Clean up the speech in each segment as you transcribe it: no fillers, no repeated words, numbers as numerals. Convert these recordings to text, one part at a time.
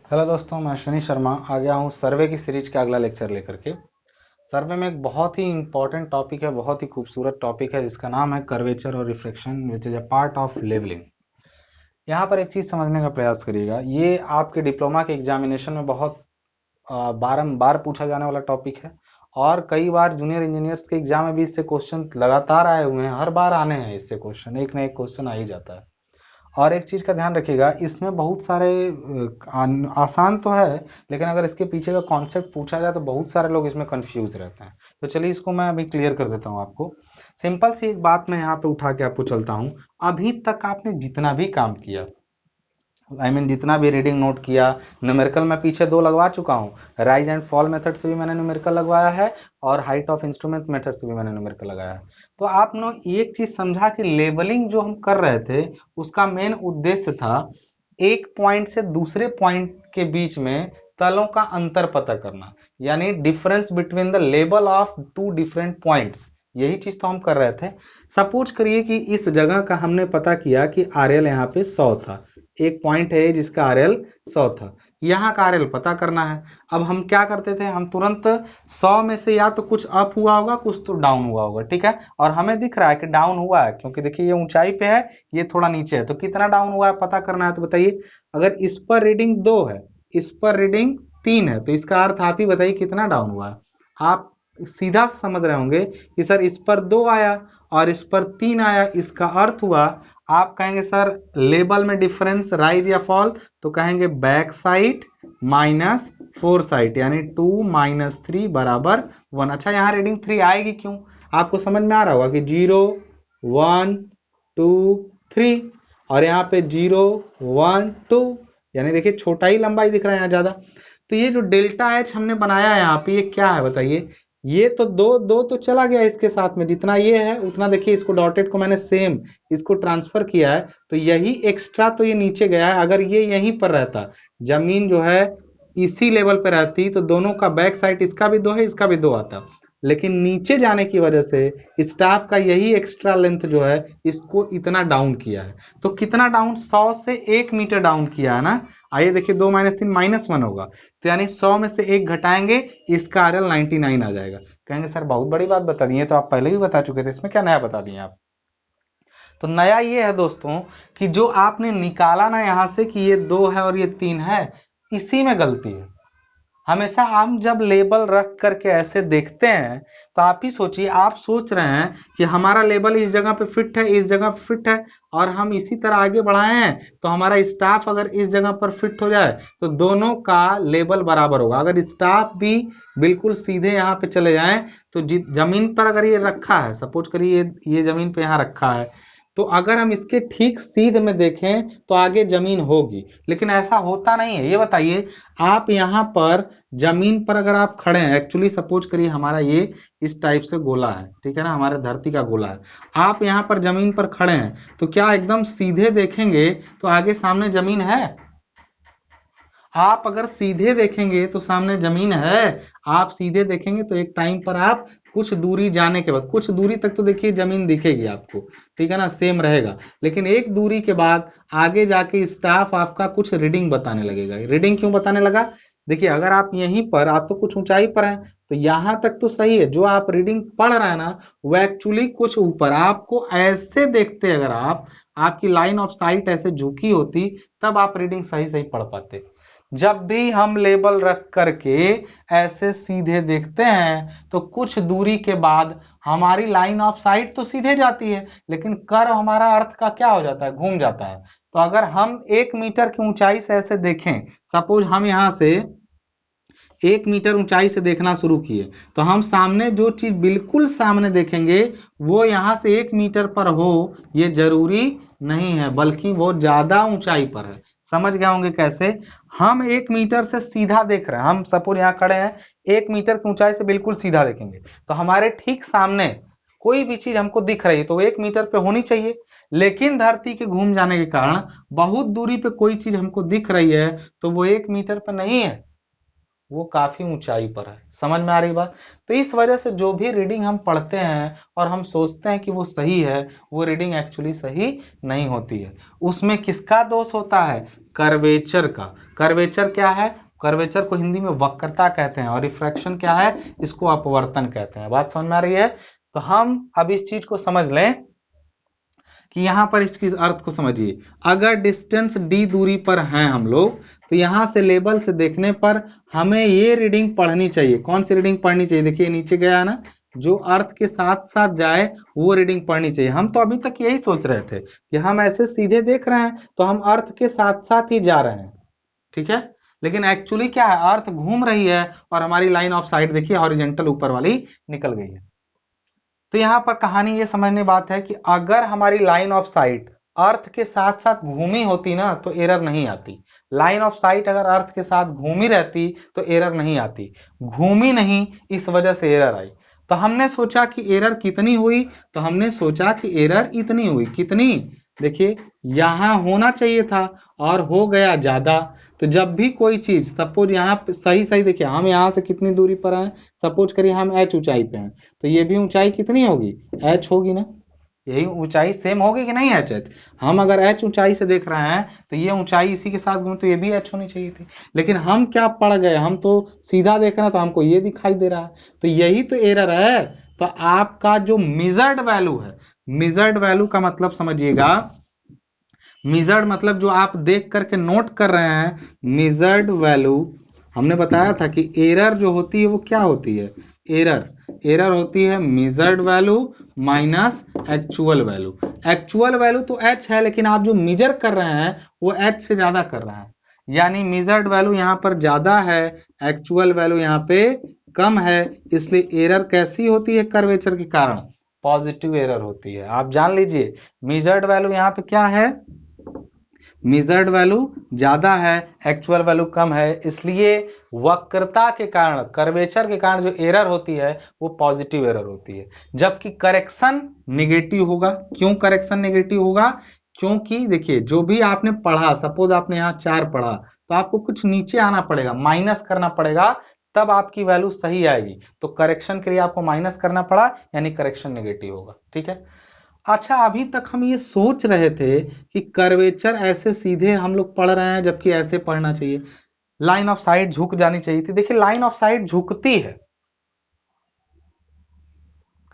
Hello दोस्तों, मैं अश्विनी शर्मा आ गया हूँ सर्वे की सीरीज का अगला लेक्चर लेकर के। सर्वे में एक बहुत ही इंपॉर्टेंट टॉपिक है, बहुत ही खूबसूरत टॉपिक है जिसका नाम है कर्वेचर और refraction which is a part of levelling. यहाँ पर एक चीज़ समझने का प्रयास करिएगा, ये आपके डिप्लोमा के एग्जामिनेशन में बहुत बारंबार पूछा जाने वाला टॉपिक है और कई बार जूनियर इंजीनियर्स के एग्जाम में भी इससे क्वेश्चन लगातार आए हुए हैं। हर बार आने हैं इससे क्वेश्चन, एक ना एक क्वेश्चन आ ही जाता है। और एक चीज का ध्यान रखिएगा, इसमें बहुत सारे आसान तो है, लेकिन अगर इसके पीछे का कॉन्सेप्ट पूछा जाए तो बहुत सारे लोग इसमें कंफ्यूज रहते हैं। तो चलिए इसको मैं अभी क्लियर कर देता हूँ आपको। सिंपल सी एक बात मैं यहाँ पे उठा के आपको चलता हूँ। अभी तक आपने जितना भी काम किया, जितना भी रीडिंग नोट किया, न्यूमेरिकल मैं पीछे 2 लगवा चुका हूँ। राइज एंड फॉल मेथड से भी मैंने न्यूमेरिकल लगवाया है और हाइट ऑफ इंस्ट्रूमेंट मेथड से भी मैंने न्यूमेरिकल लगाया है। तो आपने एक चीज समझा कि लेवलिंग जो हम कर रहे थे उसका मेन उद्देश्य था एक पॉइंट से दूसरे पॉइंट के बीच में तलों का अंतर पता करना, यानी difference between the level of two different points. यही चीज तो हम कर रहे थे। सपोज करिए कि इस जगह का हमने पता किया कि आरएल यहाँ पे 100 था। एक पॉइंट है जिसका आरएल 100 था, यहाँ का आरएल पता करना है। अब हम क्या करते थे, हम तुरंत 100 में से या तो कुछ अप हुआ होगा, कुछ तो डाउन हुआ होगा, ठीक है। और हमें दिख रहा है कि डाउन हुआ है क्योंकि देखिए ये ऊंचाई पे है, ये थोड़ा नीचे है, तो कितना डाउन हुआ है पता करना है। तो बताइए, अगर इस पर रीडिंग 2 है, इस पर रीडिंग 3 है, तो इसका अर्थ आप ही बताइए कितना डाउन हुआ है। आप सीधा समझ रहे होंगे कि सर इस पर 2 आया और इस पर 3 आया, इसका अर्थ हुआ, आप कहेंगे सर लेवल में डिफरेंस राइज या फॉल, तो कहेंगे back side minus four side, यानी 2 माइनस 3 बराबर 1। अच्छा, यहाँ रीडिंग 3 आएगी क्यों, आपको समझ में आ रहा होगा कि 0 1 2 3 और यहाँ पे 0 1 2, यानी देखिए छोटा ही लंबाई दिख रहा है यहाँ ज्यादा। तो ये जो डेल्टा एच हमने बनाया है यहाँ पे, ये क्या है बताइए। ये तो दो दो तो चला गया इसके साथ में, जितना ये है उतना देखिए, इसको डॉटेड को मैंने सेम इसको ट्रांसफर किया है, तो यही एक्स्ट्रा तो ये नीचे गया है। अगर ये यहीं पर रहता, जमीन जो है इसी लेवल पे रहती, तो दोनों का बैक साइड, इसका भी 2 है इसका भी 2 आता, लेकिन नीचे जाने की वजह से स्टाफ का यही एक्स्ट्रा लेंथ जो है इसको इतना डाउन किया है। तो कितना डाउन, 100 से 1 मीटर डाउन किया है ना। आइए देखिए, 2 माइनस 3 माइनस 1 होगा, तो यानी 100 में से 1 घटाएंगे, इसका आरएल 99 आ जाएगा। कहेंगे सर बहुत बड़ी बात बता दी है, तो आप पहले भी बता चुके थे, इसमें क्या नया बता दिए आप। तो नया ये है दोस्तों कि जो आपने निकाला ना यहां से कि ये 2 है और ये 3 है, इसी में गलती है। हमेशा हम जब लेबल रख करके ऐसे देखते हैं, तो आप ही सोचिए, आप सोच रहे हैं कि हमारा लेबल इस जगह पे फिट है, इस जगह पे फिट है, और हम इसी तरह आगे बढ़ाए हैं, तो हमारा स्टाफ अगर इस जगह पर फिट हो जाए तो दोनों का लेबल बराबर होगा। अगर स्टाफ भी बिल्कुल सीधे यहाँ पे चले जाएं, तो जमीन पर अगर ये रखा है, सपोज करिए ये जमीन पे यहाँ रखा है, तो अगर हम इसके ठीक सीध में देखें तो आगे जमीन होगी, लेकिन ऐसा होता नहीं है। ये बताइए, आप यहाँ पर जमीन पर अगर आप खड़े हैं, एक्चुअली सपोज करिए हमारा ये इस टाइप से गोला है, ठीक है ना, हमारे धरती का गोला है। आप यहाँ पर जमीन पर खड़े हैं, तो क्या एकदम सीधे देखेंगे तो आगे सामने जमीन है? आप अगर सीधे देखेंगे तो सामने जमीन है। आप सीधे देखेंगे तो एक टाइम पर आप कुछ दूरी जाने के बाद, कुछ दूरी तक तो देखिए जमीन दिखेगी आपको, ठीक है ना, सेम रहेगा, लेकिन एक दूरी के बाद आगे जाके स्टाफ आपका कुछ रीडिंग बताने लगेगा। रीडिंग क्यों बताने लगा, देखिए अगर आप यहीं पर, आप तो कुछ ऊंचाई पर हैं, तो यहां तक तो सही है, जो आप रीडिंग पढ़ रहे हैं ना, वो एक्चुअली कुछ ऊपर, आपको ऐसे देखते अगर आप, आपकी लाइन ऑफ साइट ऐसे झुकी होती, तब आप रीडिंग सही सही पढ़ पाते। जब भी हम लेबल रख करके ऐसे सीधे देखते हैं, तो कुछ दूरी के बाद हमारी लाइन ऑफ साइट तो सीधे जाती है, लेकिन कर्व हमारा अर्थ का क्या हो जाता है, घूम जाता है। तो अगर हम 1 मीटर की ऊंचाई से ऐसे देखें, सपोज हम यहां से 1 मीटर ऊंचाई से देखना शुरू किए, तो हम सामने जो चीज बिल्कुल सामने देखेंगे वो यहां से 1 मीटर पर हो, ये जरूरी नहीं है, बल्कि वो ज्यादा ऊंचाई पर है। समझ गए होंगे कैसे। हम 1 मीटर से सीधा देख रहे हैं, हम सपोज यहाँ खड़े हैं, 1 मीटर की ऊंचाई से बिल्कुल सीधा देखेंगे, तो हमारे ठीक सामने कोई भी चीज हमको दिख रही है तो वो 1 मीटर पे होनी चाहिए, लेकिन धरती के घूम जाने के कारण बहुत दूरी पे कोई चीज हमको दिख रही है, तो वो 1 मीटर पे नहीं है, वो काफी ऊंचाई पर है। समझ में आ रही बात। तो इस वजह से जो भी रीडिंग हम पढ़ते हैं और हम सोचते हैं कि वो सही है, वो रीडिंग एक्चुअली सही नहीं होती है। उसमें किसका दोष होता है, कर्वेचर का। कर्वेचर क्या है? कर्वेचर को हिंदी में वक्रता कहते हैं और रिफ्रैक्शन क्या है? इसको अपवर्तन कहते हैं। बात समझ में आ रही है? तो हम अब इस चीज को समझ लें कि यहां पर इसकी अर्थ को समझिए। अगर डिस्टेंस d दूरी पर हैं हम लोग, तो यहां से लेवल से देखने पर हमें ये रीडिंग पढ़नी चाहिए। कौन सी रीडिंग पढ़नी चाहिए? देखिए नीचे गया ना, जो अर्थ के साथ साथ जाए वो रीडिंग पढ़नी चाहिए। हम तो अभी तक यही सोच रहे थे कि हम ऐसे सीधे देख रहे हैं तो हम अर्थ के साथ साथ ही जा रहे हैं, ठीक है। लेकिन एक्चुअली क्या है, अर्थ घूम रही है और हमारी लाइन ऑफ साइट देखिए हॉरिजॉन्टल ऊपर वाली निकल गई है। तो यहां पर कहानी ये समझने बात है कि अगर हमारी लाइन ऑफ साइट अर्थ के साथ साथ घूमी होती ना तो एरर नहीं आती। लाइन ऑफ साइट अगर अर्थ के साथ घूमी रहती तो एरर नहीं आती, घूमी नहीं, इस वजह से एरर आई। तो हमने सोचा कि एरर कितनी हुई, तो हमने सोचा कि एरर इतनी हुई। कितनी? देखिए यहां होना चाहिए था और हो गया ज्यादा। तो जब भी कोई चीज, सपोज यहाँ पे सही सही देखिए, हम यहाँ से कितनी दूरी पर हैं, सपोज करिए हम h ऊंचाई पे हैं, तो ये भी ऊंचाई कितनी होगी? h होगी ना, यही ऊंचाई सेम होगी कि नहीं? h हम अगर h ऊंचाई से देख रहे हैं तो ये ऊंचाई इसी के साथ घूमे तो ये भी h होनी चाहिए थी। लेकिन हम क्या पड़ गए, हम तो सीधा देख रहे हैं तो हमको ये दिखाई दे रहा है, तो यही तो एरर है। तो आपका जो मेजर्ड वैल्यू है, मेजर्ड वैल्यू का मतलब समझिएगा, मेजर्ड मतलब जो आप देख करके नोट कर रहे हैं, मेजर्ड वैल्यू हमने बताया था कि एरर जो होती है वो क्या होती है? एरर होती है measured value minus actual value. Actual value तो h है, लेकिन आप जो मेजर कर रहे हैं वो h से ज्यादा कर रहे हैं, यानी मेजर्ड वैल्यू यहाँ पर ज्यादा है, एक्चुअल वैल्यू यहाँ पे कम है। इसलिए एरर कैसी होती है? कर्वेचर के कारण पॉजिटिव एरर होती है। आप जान लीजिए मेजर्ड वैल्यू यहाँ पे क्या है, मेजर्ड वैल्यू ज्यादा है, एक्चुअल वैल्यू कम है, इसलिए वक्रता के कारण, कर्वेचर के कारण जो एरर होती है वो पॉजिटिव एरर होती है, जबकि करेक्शन नेगेटिव होगा। क्यों करेक्शन नेगेटिव होगा? क्योंकि देखिए जो भी आपने पढ़ा, सपोज आपने यहाँ 4 पढ़ा तो आपको कुछ नीचे आना पड़ेगा, माइनस करना पड़ेगा, तब आपकी वैल्यू सही आएगी। तो करेक्शन के लिए आपको माइनस करना पड़ा, यानी करेक्शन नेगेटिव होगा, ठीक है। अच्छा, अभी तक हम ये सोच रहे थे कि कर्वेचर ऐसे सीधे हम लोग पढ़ रहे हैं जबकि ऐसे पढ़ना चाहिए, लाइन ऑफ साइट झुक जानी चाहिए थी। देखिए लाइन ऑफ साइट झुकती है,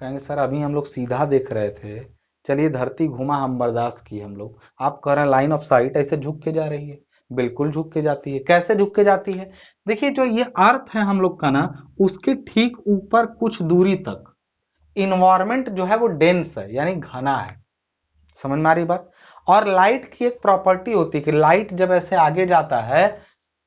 कहेंगे सर अभी हम लोग सीधा देख रहे थे, चलिए धरती घुमा हम बर्दाश्त किए हम लोग, आप कह रहे हैं लाइन ऑफ साइट ऐसे झुक के जा रही है। बिल्कुल झुक के जाती है। कैसे झुक के जाती है? देखिए जो ये अर्थ है हम लोग का ना, उसके ठीक ऊपर कुछ दूरी तक इन्वायरमेंट जो है वो डेंस है, यानी घना है। समझ में आ रही बात? और लाइट की एक प्रॉपर्टी होती है कि लाइट जब ऐसे आगे जाता है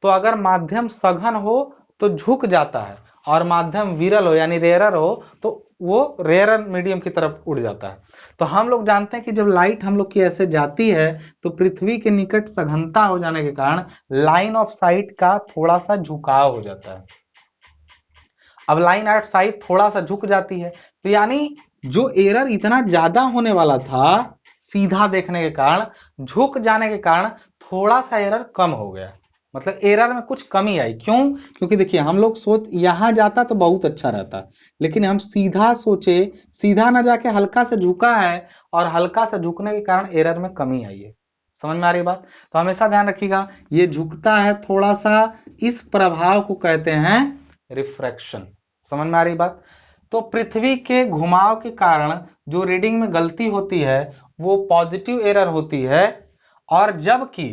तो अगर माध्यम सघन हो तो झुक जाता है, और माध्यम विरल हो यानी रेयरर हो तो वो रेयरर मीडियम की तरफ उड़ जाता है। तो हम लोग जानते हैं कि जब लाइट हम लोग की ऐसे जाती है तो पृथ्वी के निकट सघनता हो जाने के कारण लाइन ऑफ साइट का थोड़ा सा झुकाव हो जाता है। अब लाइन ऑफ साइट थोड़ा सा झुक जाती है, तो यानी जो एरर इतना ज्यादा होने वाला था सीधा देखने के कारण, झुक जाने के कारण थोड़ा सा एरर कम हो गया, मतलब एरर में कुछ कमी आई। क्यों? क्योंकि देखिए हम लोग सोच यहां जाता तो बहुत अच्छा रहता, लेकिन हम सीधा सोचे, सीधा ना जाके हल्का से झुका है और हल्का से झुकने के कारण एरर में कमी आई है। समझ में आ रही बात? तो हमेशा ध्यान रखिएगा, ये झुकता है थोड़ा सा, इस प्रभाव को कहते हैं रिफ्रैक्शन। समझ में आ रही बात? तो पृथ्वी के घुमाव के कारण जो रीडिंग में गलती होती है वो पॉजिटिव एरर होती है, और जबकि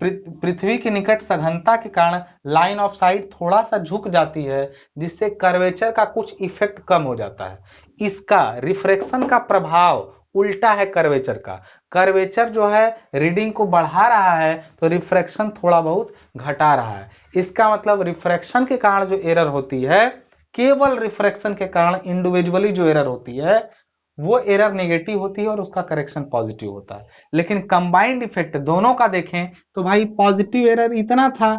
पृथ्वी के निकट सघनता के कारण लाइन ऑफ साइट थोड़ा सा झुक जाती है, जिससे कर्वेचर का कुछ इफेक्ट कम हो जाता है। इसका रिफ्रैक्शन का प्रभाव उल्टा है कर्वेचर का। कर्वेचर जो है रीडिंग को बढ़ा रहा है तो रिफ्रैक्शन थोड़ा बहुत घटा रहा है। इसका मतलब रिफ्रैक्शन के कारण जो एरर होती है, केवल रिफ्रैक्शन के कारण इंडिविजुअली जो एरर होती है वो एरर नेगेटिव होती है और उसका करेक्शन पॉजिटिव होता है। लेकिन कंबाइंड इफेक्ट दोनों का देखें तो भाई पॉजिटिव एरर इतना था,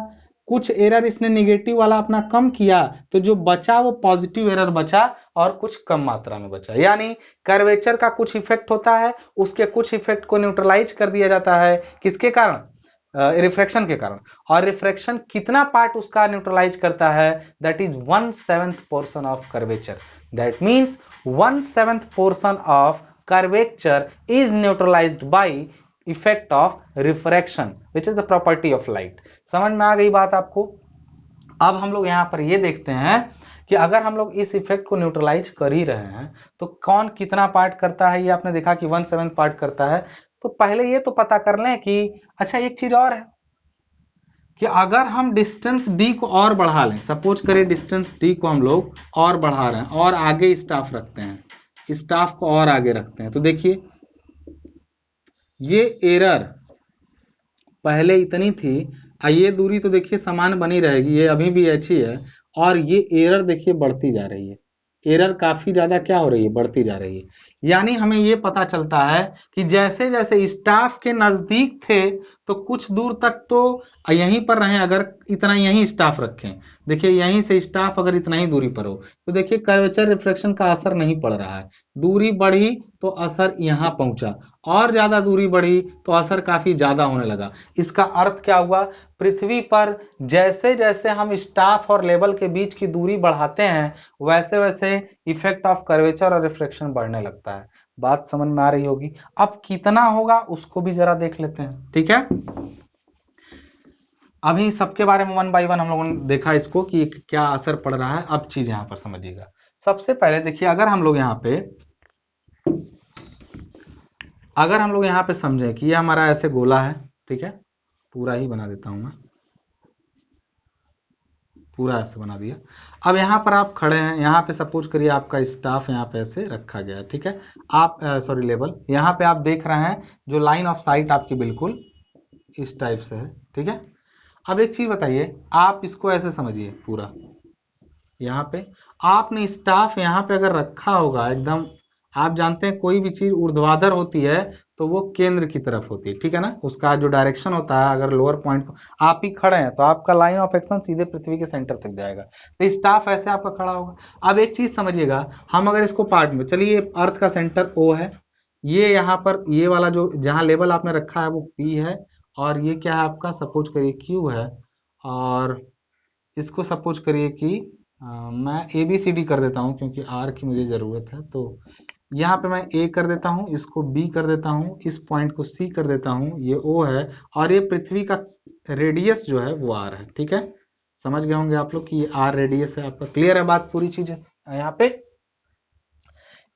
कुछ एरर इसने नेगेटिव वाला अपना कम किया, तो जो बचा वो पॉजिटिव एरर बचा और कुछ कम मात्रा में बचा। यानी कर्वेचर का कुछ इफेक्ट होता है, उसके कुछ इफेक्ट को न्यूट्रलाइज कर दिया जाता है, किसके कारण? रिफ्रैक्शन के कारण। और रिफ्रैक्शन कितना पार्ट उसका न्यूट्रलाइज करता है? That is 1/7 portion of curvature. That means 1/7 portion of curvature is neutralized by effect of refraction which is the property of light. समझ में आ गई बात आपको? अब हम लोग यहां पर ये देखते हैं कि अगर हम लोग इस इफेक्ट को न्यूट्रलाइज कर ही रहे हैं तो कौन कितना पार्ट करता है। ये आपने देखा कि 1/7 पार्ट करता है। तो पहले ये तो पता कर लें कि अच्छा एक चीज और है कि अगर हम डिस्टेंस d को और बढ़ा लें, सपोज करें डिस्टेंस d को हम लोग और बढ़ा रहे हैं और आगे स्टाफ रखते हैं, स्टाफ को और आगे रखते हैं, तो देखिए ये एरर पहले इतनी थी, ये दूरी तो देखिए समान बनी रहेगी, ये अभी भी अच्छी है, और ये एरर देखिए बढ़ती जा रही है, एरर काफी ज्यादा क्या हो रही है, बढ़ती जा रही है। यानी हमें ये पता चलता है कि जैसे जैसे स्टाफ के नजदीक थे तो कुछ दूर तक तो यहीं पर रहे, अगर इतना यहीं स्टाफ रखें, देखिए यहीं से स्टाफ अगर इतना ही दूरी पर हो तो देखिए कर्वेचर रिफ्लेक्शन का असर नहीं पड़ रहा है। दूरी बढ़ी तो असर यहां पहुंचा, और ज्यादा दूरी बढ़ी तो असर काफी ज्यादा होने लगा। इसका अर्थ क्या हुआ, पृथ्वी पर जैसे जैसे हम स्टाफ और लेवल के बीच की दूरी बढ़ाते हैं वैसे वैसे इफेक्ट ऑफ कर्वेचर और रिफ्लेक्शन बढ़ने लगता है। बात समझ में आ रही होगी। अब कितना होगा उसको भी जरा देख लेते हैं, ठीक है। अभी सबके बारे में 1 बाय 1 हम लोगों ने देखा इसको कि क्या असर पड़ रहा है। अब चीज यहां पर समझिएगा। सबसे पहले देखिए अगर हम लोग यहाँ पे समझें कि ये हमारा ऐसे गोला है, ठीक है, पूरा ही बना देता हूं मैं, पूरा ऐसे बना दिया। अब यहाँ पर आप खड़े हैं, यहाँ पे सपोज करिए आपका स्टाफ यहाँ पे ऐसे रखा गया है, ठीक है, आप सॉरी लेवल, यहाँ पे आप देख रहे हैं जो लाइन ऑफ साइट आपकी बिल्कुल इस टाइप से है, ठीक है। अब एक चीज बताइए, आप इसको ऐसे समझिए, पूरा यहाँ पे आपने स्टाफ यहाँ पे अगर रखा होगा एकदम, आप जानते हैं कोई भी चीज ऊर्ध्वाधर होती है तो वो केंद्र की तरफ होती है, ठीक है ना, उसका जो डायरेक्शन होता है, अगर लोअर पॉइंट आप ही खड़े हैं तो आपका लाइन ऑफ एक्शन सीधे पृथ्वी के सेंटर तक जाएगा, तो स्टाफ ऐसे आपका खड़ा होगा। अब एक चीज समझिएगा, हम अगर इसको पार्ट में, चलिए अर्थ का सेंटर O है, ये यहाँ पर ये वाला जो जहां लेवल आपने रखा है वो P है, और ये क्या है आपका, सपोज करिए Q है, और इसको सपोज करिए कि मैं ABCD कर देता हूं क्योंकि R की मुझे जरूरत है, तो यहाँ पे मैं A कर देता हूं, इसको B कर देता हूं, इस पॉइंट को C कर देता हूं, ये O है, और ये पृथ्वी का रेडियस जो है वो R है, ठीक है। समझ गए होंगे आप लोग कि ये R रेडियस है आपका। क्लियर है बात पूरी चीज यहाँ पे।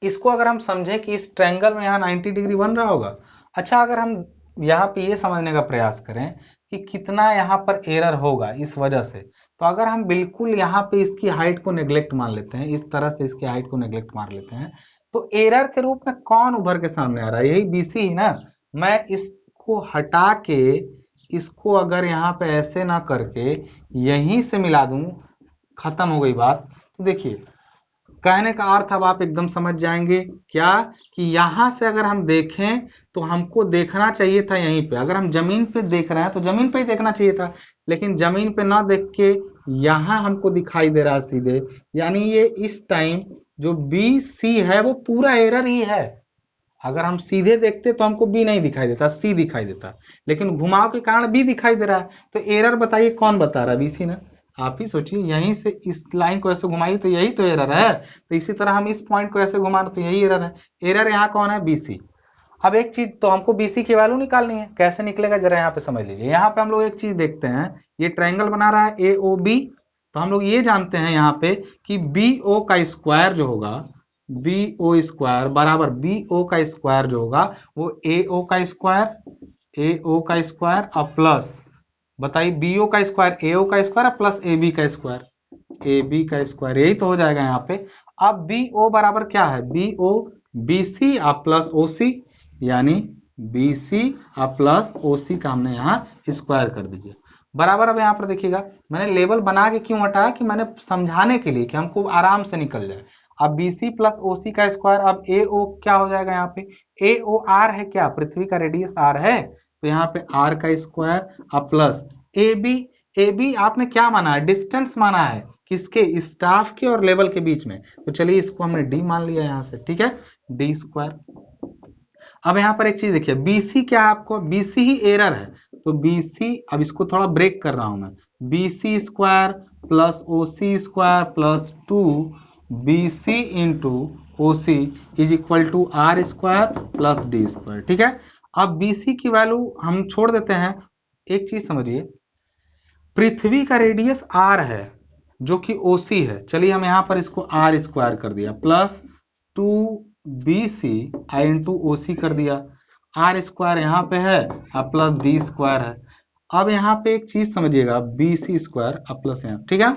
इसको अगर हम समझें कि इस ट्रायंगल में यहाँ 90 डिग्री बन रहा होगा। अच्छा अगर हम यहाँ पे ये समझने का प्रयास करें कि कितना यहाँ पर एरर होगा इस वजह से, तो अगर हम बिल्कुल यहाँ पे इसकी हाइट को नेग्लेक्ट मान लेते हैं, इस तरह से इसकी हाइट को नेग्लेक्ट मान लेते हैं, तो एरर के रूप में कौन उभर के सामने आ रहा है, यही BC ही ना। मैं इसको हटा के इसको अगर यहाँ पे ऐसे ना करके यहीं से मिला दूं, खत्म हो गई बात। तो देखिए कहने का अर्थ अब आप एकदम समझ जाएंगे क्या, कि यहां से अगर हम देखें तो हमको देखना चाहिए था यहीं पे, अगर हम जमीन पे देख रहे हैं तो जमीन पे ही देखना चाहिए था, लेकिन जमीन पे ना देख के यहां हमको दिखाई दे रहा है सीधे, यानी ये इस टाइम जो BC है वो पूरा एरर ही है। अगर हम सीधे देखते तो हमको B नहीं दिखाई देता, C दिखाई देता, लेकिन घुमाव के कारण B दिखाई दे रहा है, तो एरर बताइए कौन बता रहा है, BC ना। आप ही सोचिए, यहीं से इस लाइन को ऐसे घुमाइए तो यही तो एरर है, तो इसी तरह हम इस पॉइंट को ऐसे घुमा तो यही एरर है। एरर यहाँ कौन है, BC। अब एक चीज तो हमको BC की वैल्यू निकालनी है, कैसे निकलेगा जरा यहाँ पे समझ लीजिए। यहाँ पे हम लोग एक चीज देखते हैं, ये ट्रायंगल बना रहा है AOB, तो हम लोग ये जानते हैं यहाँ पे कि BO का स्क्वायर जो होगा, BO स्क्वायर बराबर BO का स्क्वायर जो होगा वो AO का स्क्वायर और प्लस, बताइए BO का स्क्वायर AO का स्क्वायर प्लस AB का स्क्वायर, यही तो हो जाएगा यहाँ पे। अब BO बराबर क्या है, BO BC प्लस OC, यानी BC प्लस OC का हमने यहाँ स्क्वायर कर दीजिए बराबर। अब यहाँ पर देखिएगा मैंने लेवल बना के क्यों हटाया, कि मैंने समझाने के लिए कि हमको आराम से निकल जाए। अब BC प्लस OC का स्क्वायर, अब AO क्या हो जाएगा यहाँ पे, AO R है क्या, पृथ्वी का रेडियस R है, तो यहाँ पे R का स्क्वायर प्लस AB आपने क्या माना है, डिस्टेंस माना है, किसके, स्टाफ के और लेवल के बीच में, तो चलिए इसको हमने D मान लिया यहाँ से, ठीक है, D स्क्वायर। अब यहाँ पर एक चीज देखिए, BC क्या है आपको, BC ही एरर है, तो BC, अब इसको थोड़ा ब्रेक कर रहा हूं मैं, BC square plus OC square plus 2BC into OC is equal to R square plus D square, ठीक है। अब BC की वैल्यू हम छोड़ देते हैं। एक चीज समझिए, पृथ्वी का रेडियस R है जो कि OC है। चलिए हम यहां पर इसको R स्क्वायर कर दिया प्लस 2BC इंटू OC कर दिया। R स्क्वायर यहाँ पे है और प्लस D स्क्वायर है। अब यहाँ पे एक चीज समझिएगा, BC स्क्वायर अब प्लस यहाँ, ठीक है।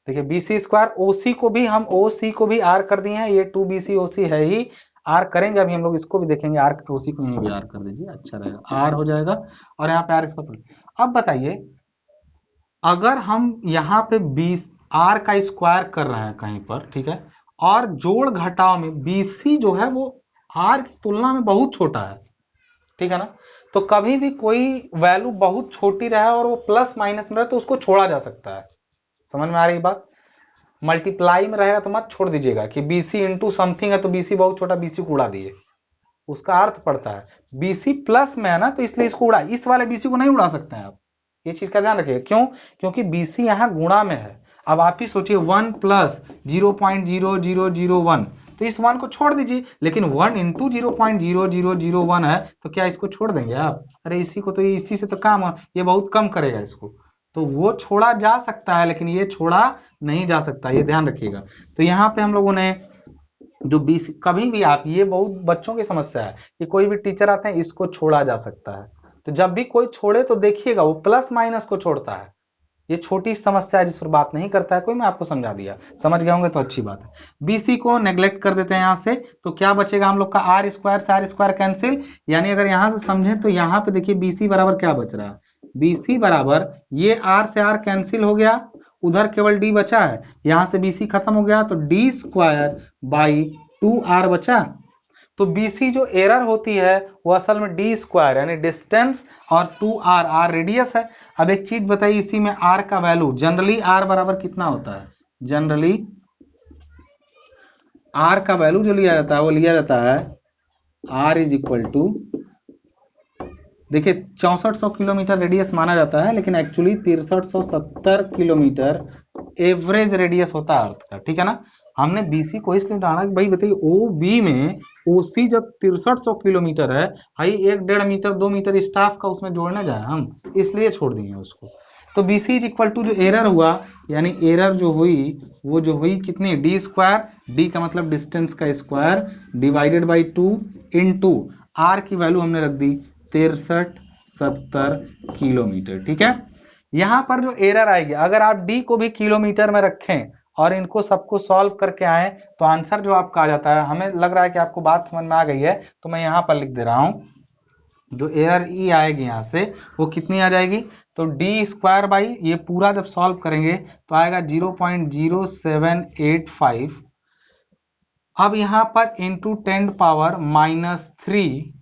देखिए BC स्क्वायर, OC को भी हम OC को भी R कर दिए हैं, ये 2BC OC है ही, R करेंगे अभी हम लोग, इसको भी देखेंगे, R OC को यहीं भी R कर दीजिए, अच्छा रहेगा, R हो जाएगा और यहाँ पे R स्क्वायर। अब बताइए, अगर हम यहाँ पे 20 R का स्क्वायर कर रहे हैं कहीं पर, ठीक है, और जोड़ घटाव में BC जो है वो R की तुलना में बहुत छोटा है, ठीक है ना, तो कभी भी कोई वैल्यू बहुत छोटी रहे और वो प्लस माइनस में रहे तो उसको छोड़ा जा सकता है। समझ में आ रही बात? मल्टीप्लाई में रहेगा तो मत छोड़ दीजिएगा कि BC इंटू समथिंग है तो BC बहुत छोटा, BC को उड़ा दिए, उसका अर्थ पड़ता है BC प्लस में है ना, तो इसलिए इसको उड़ा, इस वाले BC को नहीं उड़ा सकते हैं आप, ये चीज का ध्यान रखिए। क्यों? क्योंकि BC यहाँ गुणा में है। अब आप ही सोचिए 1 प्लस 0.0001, तो इस 1 को छोड़ दीजिए, लेकिन 1 इंटू 0.0001 है तो क्या इसको छोड़ देंगे आप? अरे इसी को तो, इसी से तो काम है, ये बहुत कम करेगा इसको, तो वो छोड़ा जा सकता है लेकिन ये छोड़ा नहीं जा सकता, ये ध्यान रखिएगा। तो यहाँ पे हम लोगों ने जो BC, कभी भी आप, ये बहुत बच्चों की समस्या है कि कोई भी टीचर आते हैं इसको छोड़ा जा सकता है, तो जब भी कोई छोड़े तो देखिएगा वो प्लस माइनस को छोड़ता है। ये छोटी समस्या है जिस पर बात नहीं करता है कोई, मैं आपको समझा दिया, समझ गए होंगे तो अच्छी बात है। BC को नेग्लेक्ट कर देते हैं यहाँ से, तो क्या बचेगा हम लोग का? R स्क्वायर से R स्क्वायर कैंसिल, यानी अगर यहाँ से समझें तो यहाँ पे देखिए BC बराबर क्या बच रहा है? BC बराबर ये R से R कैंसिल हो गया, उधर केवल D बचा है, यहाँ से BC खत्म हो गया तो D स्क्वायर बाई 2R बचा। तो BC जो एरर होती है वो असल में D स्क्वायर यानी डिस्टेंस और 2R, R रेडियस है। अब एक चीज बताइए, इसी में R का वैल्यू जनरली R बराबर कितना होता है? जनरली R का वैल्यू जो लिया जाता है वो लिया जाता है R इज इक्वल टू, देखिए 6400 किलोमीटर रेडियस माना जाता है, लेकिन एक्चुअली 6370 किलोमीटर एवरेज रेडियस होता है अर्थ का, ठीक है ना। हमने BC को इसलिए डाला कि भाई बताइए OB में OC जब 6300 किलोमीटर है, भाई 1.5 मीटर 2 मीटर स्टाफ का उसमें जोड़ने जाए हम, इसलिए छोड़ दिए उसको। तो BC इज इक्वल टू जो एरर हुआ, यानी एरर जो हुई वो जो हुई कितनी? D स्क्वायर, D का मतलब डिस्टेंस का square, divided by 2 into R की वैल्यू हमने रख दी 6370 किलोमीटर, ठीक है। यहां पर जो एरर आएगी, अगर आप D को भी किलोमीटर में रखें और इनको सबको सॉल्व करके आए तो आंसर जो आपका आ जाता है, हमें लग रहा है कि आपको बात समझ में आ गई है, तो मैं यहां पर लिख दे रहा हूं, जो एरर ई आएगी यहां से वो कितनी आ जाएगी? तो D स्क्वायर बाई, ये पूरा जब सॉल्व करेंगे तो आएगा 0.0785, अब यहां पर इंटू 10 पावर -3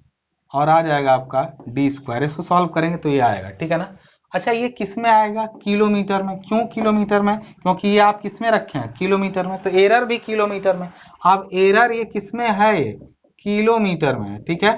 और आ जाएगा आपका D स्क्वायर, इसको सॉल्व करेंगे तो ये आएगा, ठीक है ना। अच्छा ये किस में आएगा? किलोमीटर में। क्यों किलोमीटर में? क्योंकि ये आप किस में रखे हैं? किलोमीटर में, तो एरर भी किलोमीटर में। अब एरर ये किस में है? ये किलोमीटर में है, ठीक है।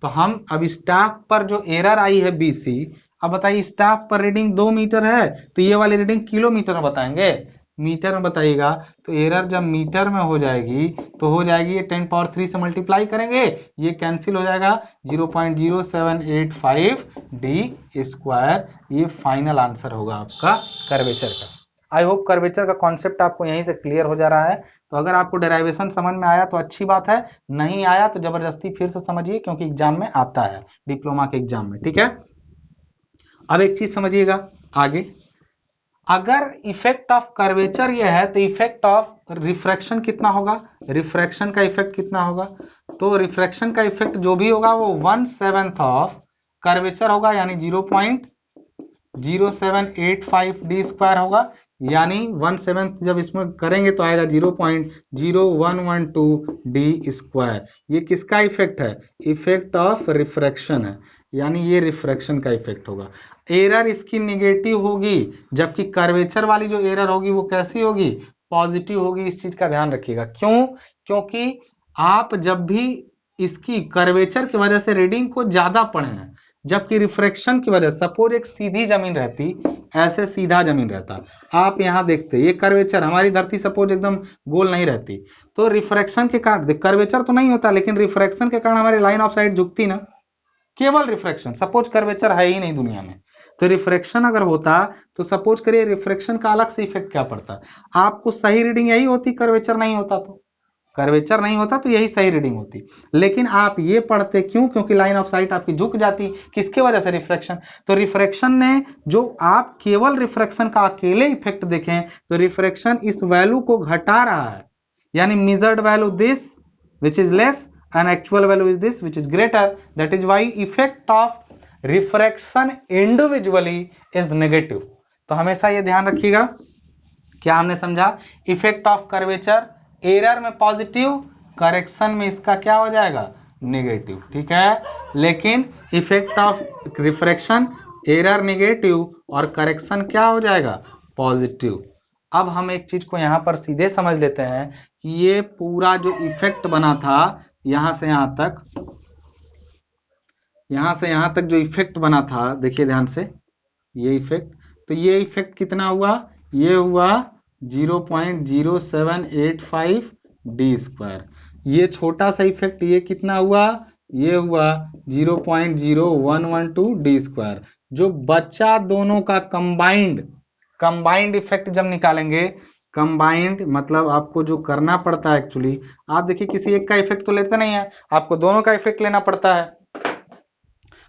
तो हम अब स्टाफ पर जो एरर आई है BC, अब बताइए स्टाफ पर रीडिंग 2 मीटर है तो ये वाली रीडिंग किलोमीटर में बताएंगे, मीटर में बताइएगा। तो एरर जब मीटर में हो जाएगी तो हो जाएगी, ये 10 पावर 3 से मल्टीप्लाई करेंगे, ये कैंसिल हो जाएगा, 0.0785 D स्क्वायर, ये फाइनल आंसर होगा आपका कर्वेचर का। आई होप कर्वेचर का कॉन्सेप्ट आपको यहीं से क्लियर हो जा रहा है। तो अगर आपको डेराइवेशन समझ में आया तो अच्छी बात है, नहीं आया तो जबरदस्ती फिर से समझिए, क्योंकि एग्जाम में आता है, डिप्लोमा के एग्जाम में, ठीक है। अब एक चीज समझिएगा आगे, अगर इफेक्ट ऑफ कर्वेचर ये है तो इफेक्ट ऑफ रिफ्रैक्शन कितना होगा? रिफ्रैक्शन का इफेक्ट कितना होगा? तो रिफ्रैक्शन का इफेक्ट जो भी होगा वो 1/7 ऑफ कर्वेचर होगा, यानी 0.0785 D स्क्वायर होगा, यानी 1/7 जब इसमें करेंगे तो आएगा 0.0112 D स्क्वायर। ये किसका इफेक्ट है? इफेक्ट ऑफ रिफ्रैक्शन है, यानी ये रिफ्रैक्शन का इफेक्ट होगा। एरर इसकी निगेटिव होगी, जबकि कर्वेचर वाली जो एरर होगी वो कैसी होगी? पॉजिटिव होगी। इस चीज का ध्यान रखिएगा। क्यों? क्योंकि आप जब भी इसकी कर्वेचर की वजह से रीडिंग को ज्यादा पढ़े हैं, जबकि रिफ्रैक्शन की वजह, सपोज एक सीधी जमीन रहती, ऐसे सीधा जमीन रहता, आप यहां देखते ये कर्वेचर, हमारी धरती सपोज एकदम गोल नहीं रहती, तो रिफ्रैक्शन के कारण, कर्वेचर तो नहीं होता लेकिन रिफ्रैक्शन के कारण हमारी लाइन ऑफ साइट झुकती ना, केवल रिफ्रैक्शन, सपोज कर्वेचर है ही नहीं दुनिया में, तो रिफ्रैक्शन अगर होता तो सपोज करिए रिफ्रैक्शन का अलग से इफेक्ट क्या पड़ता, आपको सही रीडिंग यही होती, कर्वेचर नहीं होता तो, कर्वेचर नहीं होता तो यही सही रीडिंग होती, लेकिन आप ये पढ़ते क्यों, क्योंकि लाइन ऑफ साइट आपकी झुक जाती, किसके वजह से, रिफ्रैक्शन। तो रिफ्रैक्शन ने, जो आप केवल रिफ्रैक्शन का अकेले इफेक्ट देखें तो रिफ्रैक्शन इस वैल्यू को घटा रहा है, यानी measured value this which is less and actual value is this which is greater, that is why effect of refraction individually is negative। तो हमेशा ये ध्यान रखिएगा, क्या हमने समझा, इफेक्ट ऑफ कर्वेचर एरर में पॉजिटिव, करेक्शन में इसका क्या हो जाएगा, नेगेटिव, ठीक है, लेकिन effect of refraction error negative और करेक्शन क्या हो जाएगा, पॉजिटिव। अब हम एक चीज को यहां पर सीधे समझ लेते हैं कि ये पूरा जो इफेक्ट बना था यहां से यहां तक, यहां से यहां तक जो इफेक्ट बना था, देखिए ध्यान से, ये इफेक्ट, तो ये इफेक्ट कितना हुआ, ये हुआ 0.0785 डी स्क्वायर, ये छोटा सा इफेक्ट ये कितना हुआ, ये हुआ 0.0112 डी स्क्वायर। जो बच्चा दोनों का कंबाइंड इफेक्ट जब निकालेंगे, कंबाइंड मतलब आपको जो करना पड़ता है एक्चुअली, आप देखिए किसी एक का इफेक्ट तो लेते नहीं है, आपको दोनों का इफेक्ट लेना पड़ता है,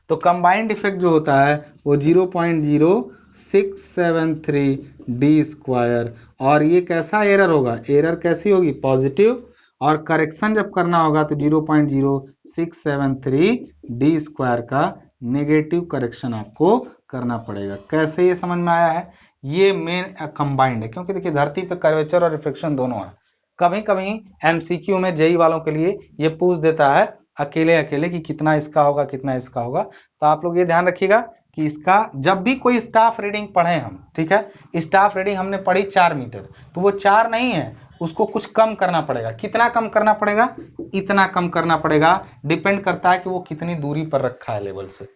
तो कंबाइंड इफेक्ट जो होता है वो 0.0673 डी स्क्वायर, और ये कैसा एरर होगा, एरर कैसी होगी, पॉजिटिव, और करेक्शन जब करना होगा तो 0.0673 डी स्क्वायर का नेगेटिव करेक्शन आपको करना पड़ेगा। कैसे ये समझ में आया है, ये मेन कंबाइंड है, क्योंकि देखिए धरती पे कर्वेचर और रिफ्लेक्शन दोनों है। कभी कभी एमसीक्यू में जेई वालों के लिए ये पूछ देता है अकेले अकेले कि कितना इसका होगा कितना इसका होगा, तो आप लोग ये ध्यान रखिएगा कि इसका जब भी कोई स्टाफ रीडिंग पढ़े हम, ठीक है, स्टाफ रीडिंग हमने पढ़ी 4 मीटर, तो वो 4 नहीं है, उसको कुछ कम करना पड़ेगा, कितना कम करना पड़ेगा, इतना कम करना पड़ेगा, डिपेंड करता है कि वो कितनी दूरी पर रखा है लेवल से।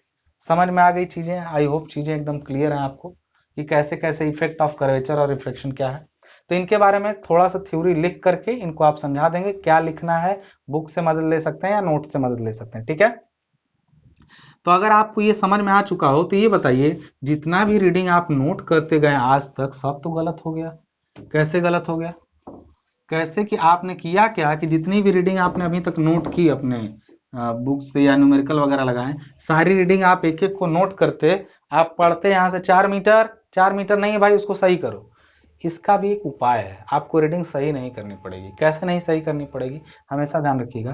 समझ में आ गई चीजें, आई होप चीजें एकदम क्लियर है आपको कि कैसे कैसे इफेक्ट ऑफ कर्वेचर और रिफ्लेक्शन क्या है। तो इनके बारे में थोड़ा सा थ्योरी लिख करके इनको आप समझा देंगे, क्या लिखना है, बुक से मदद ले सकते हैं या नोट से मदद ले सकते हैं, ठीक है। तो अगर आपको ये समझ में आ चुका हो तो ये बताइए, जितना भी रीडिंग आप नोट करते गए आज तक सब तो गलत हो गया। कैसे गलत हो गया, कैसे कि आपने किया क्या कि जितनी भी रीडिंग आपने अभी तक नोट की अपने बुक से या न्यूमेरिकल वगैरह लगाए, सारी रीडिंग आप एक एक को नोट करते, आप पढ़ते यहाँ से 4 मीटर, 4 मीटर नहीं है भाई, उसको सही करो। इसका भी एक उपाय है, आपको रीडिंग सही नहीं करनी पड़ेगी। कैसे नहीं सही करनी पड़ेगी, हमेशा ध्यान रखिएगा।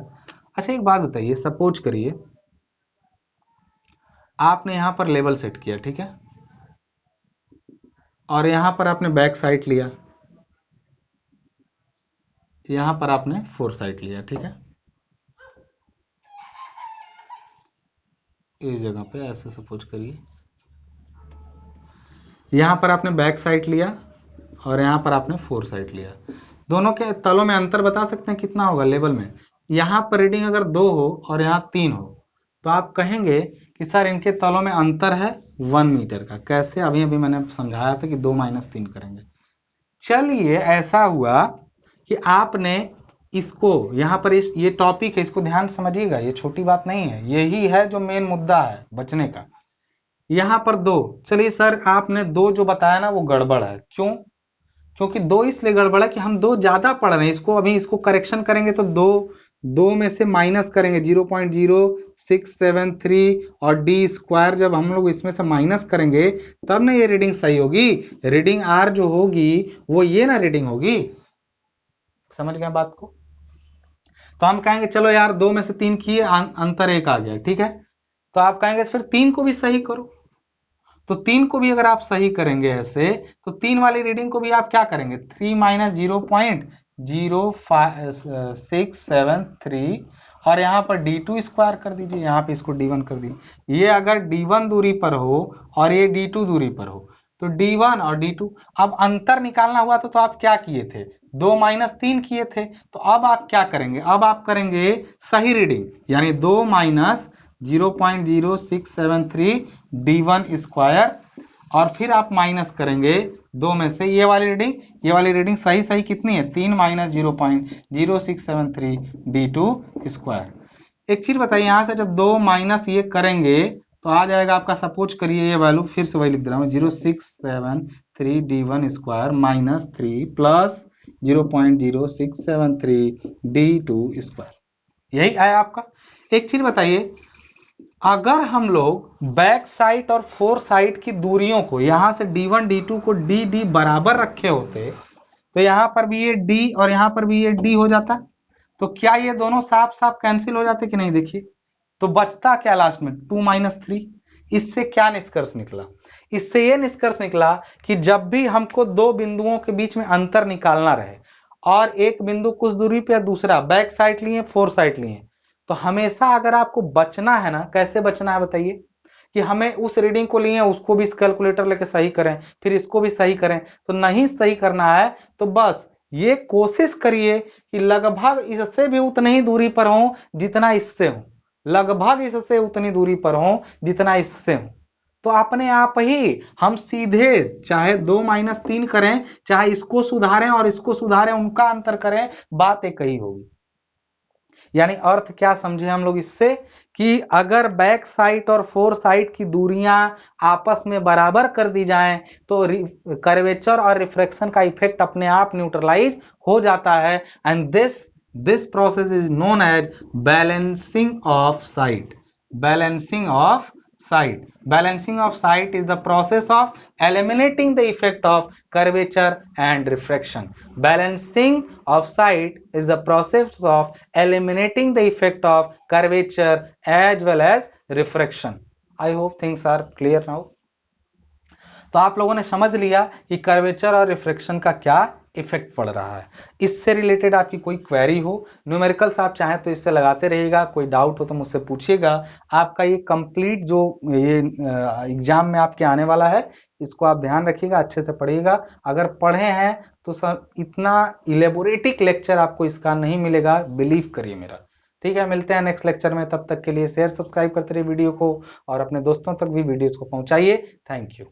अच्छा एक बात बताइए, सपोज करिए आपने यहां पर लेवल सेट किया, ठीक है, और यहां पर आपने बैक साइड लिया, यहां पर आपने फोर साइड लिया, ठीक है, इस जगह पे ऐसे सपोज करिए, यहां पर आपने बैक साइड लिया और यहां पर आपने फोर साइड लिया। दोनों के तलों में अंतर बता सकते हैं कितना होगा लेवल में, यहां पर रीडिंग अगर 2 हो और यहां 3 हो तो आप कहेंगे कि सर इनके तलों में अंतर है 1 मीटर का। कैसे, अभी अभी मैंने समझाया था कि 2 - 3 करेंगे। चलिए ऐसा हुआ कि आपने इसको यहां पर ये टॉपिक है, इसको ध्यान समझिएगा, ये छोटी बात नहीं है, यही है जो मेन मुद्दा है बचने का। यहां पर 2, चलिए सर आपने 2 जो बताया ना वो गड़बड़ है, क्यों, क्योंकि 2 इसलिए गड़बड़ है कि हम 2 ज्यादा पढ़ रहे हैं, इसको अभी इसको करेक्शन करेंगे तो 2 में से माइनस करेंगे 0.0673 और डी स्क्वायर जब हम लोग इसमें से माइनस करेंगे तब ना ये रीडिंग सही होगी। रीडिंग आर जो होगी वो ये ना रीडिंग होगी, समझ गए बात को। तो हम कहेंगे चलो यार 2 में से 3 किए, अंतर 1 आ गया, ठीक है, तो आप कहेंगे फिर 3 को भी सही करो। तो 3 को भी अगर आप सही करेंगे ऐसे, तो 3 वाली रीडिंग को भी आप क्या करेंगे, 3 - 0.0673 और यहाँ पर d2 स्क्वायर कर दीजिए, यहाँ पे इसको d1 कर दीजिए। ये अगर d1 दूरी पर हो और ये d2 दूरी पर हो तो d1 और d2, अब अंतर निकालना हुआ तो आप क्या किए थे, 2 - 3 किए थे, तो अब आप क्या करेंगे, अब आप करेंगे सही रीडिंग, यानी 2 - 0.0673 d1 स्क्वायर और फिर आप माइनस करेंगे 2 में से ये वाली रीडिंग, ये वाली रीडिंग सही कितनी है, 3 - 0.0673 d2 स्क्वायर। एक चीज बताइए, यहां से जब 2 माइनस ये करेंगे तो आ जाएगा आपका, सपोज करिए ये वैल्यू, फिर से वही लिख दे रहा हूँ, 0.673d1 square minus 3 plus 0.0673d2 square, यही आया आपका। एक चीज बताइए, अगर हम लोग बैक साइड और फोर साइड की दूरियों को यहां से d1 d2 को dd बराबर रखे होते तो यहां पर भी ये d और यहां पर भी ये d हो जाता, तो क्या ये दोनों साफ साफ कैंसिल हो जाते कि नहीं? देखिए, तो बचता क्या लास्ट में, 2 माइनस 3। इससे क्या निष्कर्ष निकला? इससे ये निष्कर्ष निकला कि जब भी हमको दो बिंदुओं के बीच में अंतर निकालना रहे और एक बिंदु कुछ दूरी पे, दूसरा बैक साइड लिए, फोर साइड लिए, तो हमेशा अगर आपको बचना है ना, कैसे बचना है बताइए, कि हमें उस रीडिंग को लिए उसको भी कैलकुलेटर लेके सही करें, फिर इसको भी सही करें, तो नहीं सही करना है तो बस ये कोशिश करिए कि लगभग इससे भी उतनी ही दूरी पर हो जितना इससे हो, लगभग इससे उतनी दूरी पर हो जितना इससे हो, तो अपने आप ही हम सीधे चाहे 2 माइनस 3 करें, चाहे इसको सुधारें और इसको सुधारें, उनका अंतर करें, बात एक ही होगी। यानी अर्थ क्या समझे हम लोग इससे, कि अगर बैक साइड और फोर साइड की दूरियां आपस में बराबर कर दी जाएं तो कर्वेचर और रिफ्रैक्शन का इफेक्ट अपने आप न्यूट्रलाइज हो जाता है, and this process is known as balancing of side. Balancing of side. Balancing of sight is the process of eliminating the effect of curvature and refraction. Balancing of sight is the process of eliminating the effect of curvature as well as refraction. I hope things are clear now. तो आप लोगों ने समझ लिया कि curvature और refraction का क्या इफेक्ट पड़ रहा है। इससे रिलेटेड आपकी कोई क्वेरी हो, न्यूमेरिकल्स आप चाहें तो इससे लगाते रहिएगा, कोई डाउट हो तो मुझसे पूछिएगा। आपका ये कंप्लीट जो ये एग्जाम में आपके आने वाला है, इसको आप ध्यान रखिएगा, अच्छे से पढ़िएगा। अगर पढ़े हैं तो सर इतना इलेबोरेटिक लेक्चर आपको इसका नहीं मिलेगा, बिलीव करिए मेरा। ठीक है, मिलते हैं नेक्स्ट लेक्चर में, तब तक के लिए शेयर सब्सक्राइब करते रहिए वीडियो को और अपने दोस्तों तक भी वीडियोस को पहुंचाइए। Thank you.